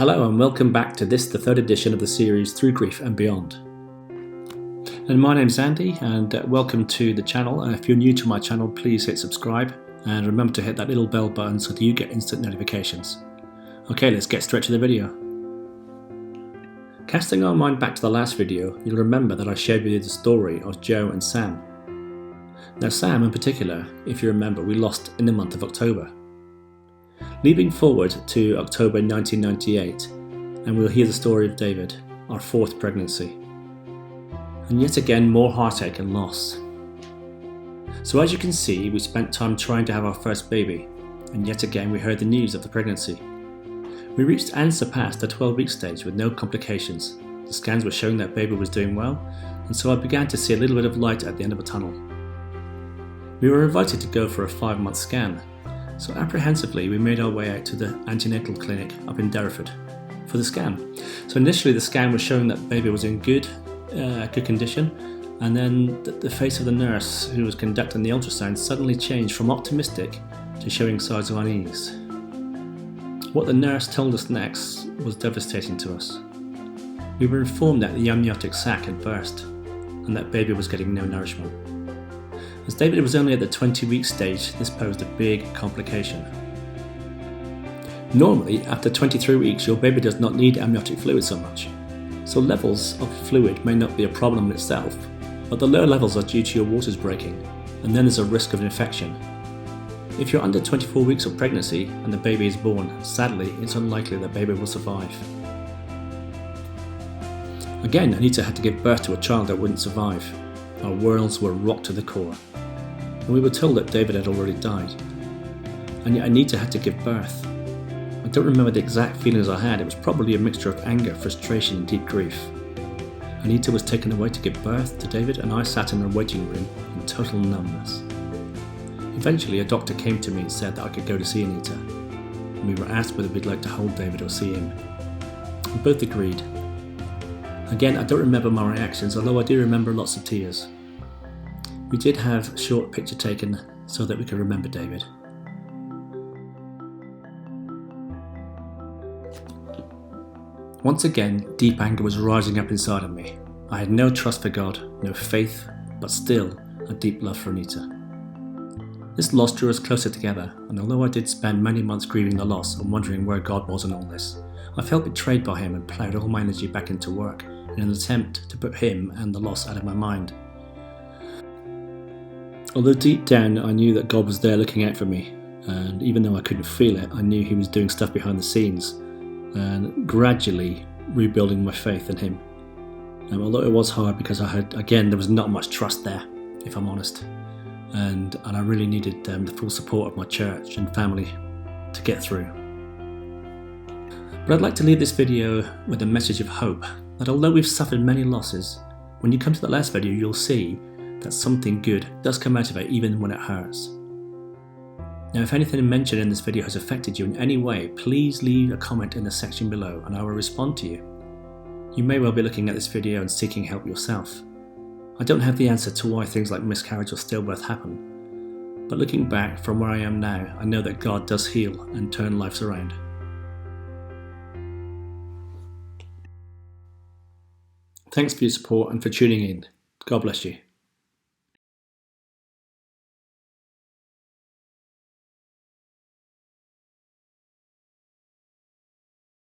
Hello and welcome back to the third edition of the series Through Grief and Beyond. And my name's Andy and welcome to the channel. If you're new to my channel, please hit subscribe and remember to hit that little bell button so that you get instant notifications. Okay, let's get straight to the video. Casting our mind back to the last video, you'll remember that I shared with you the story of Joe and Sam. Now Sam in particular, if you remember, we lost in the month of October. Leaping forward to October 1998, and we'll hear the story of David, our fourth pregnancy. And yet again, more heartache and loss. So as you can see, we spent time trying to have our first baby, and yet again we heard the news of the pregnancy. We reached and surpassed the 12-week stage with no complications. The scans were showing that baby was doing well, and so I began to see a little bit of light at the end of a tunnel. We were invited to go for a 5-month scan. So apprehensively, we made our way out to the antenatal clinic up in Derriford for the scan. So initially the scan was showing that baby was in good condition, and then the face of the nurse who was conducting the ultrasound suddenly changed from optimistic to showing signs of unease. What the nurse told us next was devastating to us. We were informed that the amniotic sac had burst and that baby was getting no nourishment. As David was only at the 20-week stage, this posed a big complication. Normally, after 23 weeks, your baby does not need amniotic fluid so much. So levels of fluid may not be a problem in itself, but the low levels are due to your waters breaking, and then there's a risk of infection. If you're under 24 weeks of pregnancy and the baby is born, sadly, it's unlikely that baby will survive. Again, Anita had to give birth to a child that wouldn't survive. Our worlds were rocked to the core. And we were told that David had already died. And yet Anita had to give birth. I don't remember the exact feelings I had. It was probably a mixture of anger, frustration and deep grief. Anita was taken away to give birth to David, and I sat in a waiting room in total numbness. Eventually a doctor came to me and said that I could go to see Anita. And we were asked whether we'd like to hold David or see him. We both agreed. Again, I don't remember my reactions, although I do remember lots of tears. We did have a short picture taken so that we could remember David. Once again, deep anger was rising up inside of me. I had no trust for God, no faith, but still a deep love for Anita. This loss drew us closer together, and although I did spend many months grieving the loss and wondering where God was in all this, I felt betrayed by him and ploughed all my energy back into work in an attempt to put him and the loss out of my mind. Although deep down I knew that God was there looking out for me, and even though I couldn't feel it, I knew he was doing stuff behind the scenes and gradually rebuilding my faith in him. Although it was hard because there was not much trust there, if I'm honest, and I really needed the full support of my church and family to get through. But I'd like to leave this video with a message of hope that although we've suffered many losses, when you come to the last video you'll see that something good does come out of it even when it hurts. Now if anything mentioned in this video has affected you in any way, please leave a comment in the section below and I will respond to you. You may well be looking at this video and seeking help yourself. I don't have the answer to why things like miscarriage or stillbirth happen, but looking back from where I am now, I know that God does heal and turn lives around. Thanks for your support and for tuning in. God bless you.